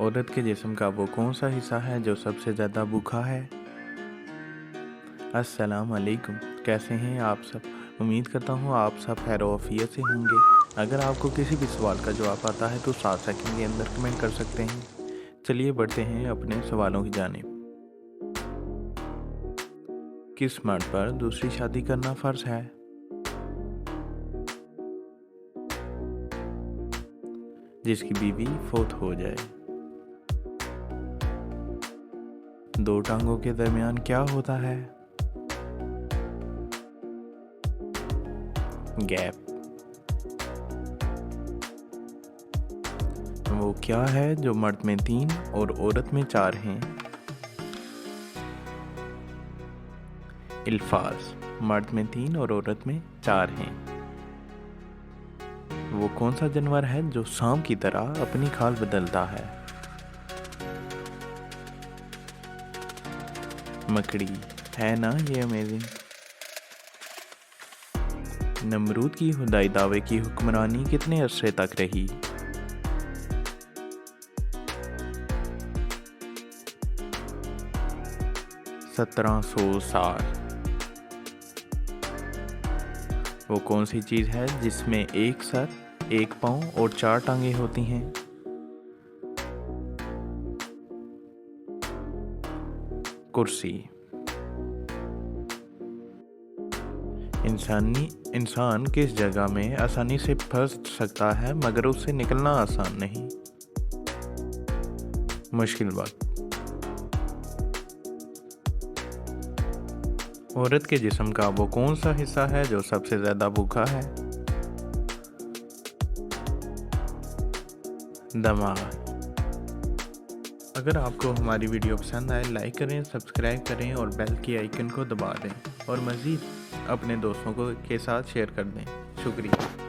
औरत के जिस्म का वो कौन सा हिस्सा है जो सबसे ज़्यादा भूखा है? अस्सलाम वालेकुम, कैसे हैं आप सब? उम्मीद करता हूँ आप सब खैर-ओ-आफ़ियत से होंगे। अगर आपको किसी भी सवाल का जवाब आता है तो 7 सेकंड के अंदर कमेंट कर सकते हैं। चलिए बढ़ते हैं अपने सवालों की जानिब। किस मर्द पर दूसरी शादी करना फ़र्ज़ है? जिसकी बीवी फौत हो जाए। दो टांगों के दरमियान क्या होता है? गैप। वो क्या है जो मर्द में 3 और औरत में 4 हैं? अल्फाज। मर्द में 3 और औरत में 4 हैं। वो कौन सा जानवर है जो सांप की तरह अपनी खाल बदलता है? मकड़ी। है ना ये अमेजिंग। नमरूद की खुदाई दावे की हुक्मरानी कितने अरसे तक रही? 1700 साल। वो कौन सी चीज़ है जिसमें एक सर, एक पाँव और 4 टांगें होती हैं? कुर्सी। इंसान किस जगह में आसानी से फंस सकता है मगर उससे निकलना आसान नहीं? मुश्किल वक्त। औरत के जिस्म का वो कौन सा हिस्सा है जो सबसे ज़्यादा भूखा है? दिमाग। अगर आपको हमारी वीडियो पसंद आए लाइक करें, सब्सक्राइब करें और बेल की आइकन को दबा दें और मज़ीद अपने दोस्तों के साथ शेयर कर दें। शुक्रिया।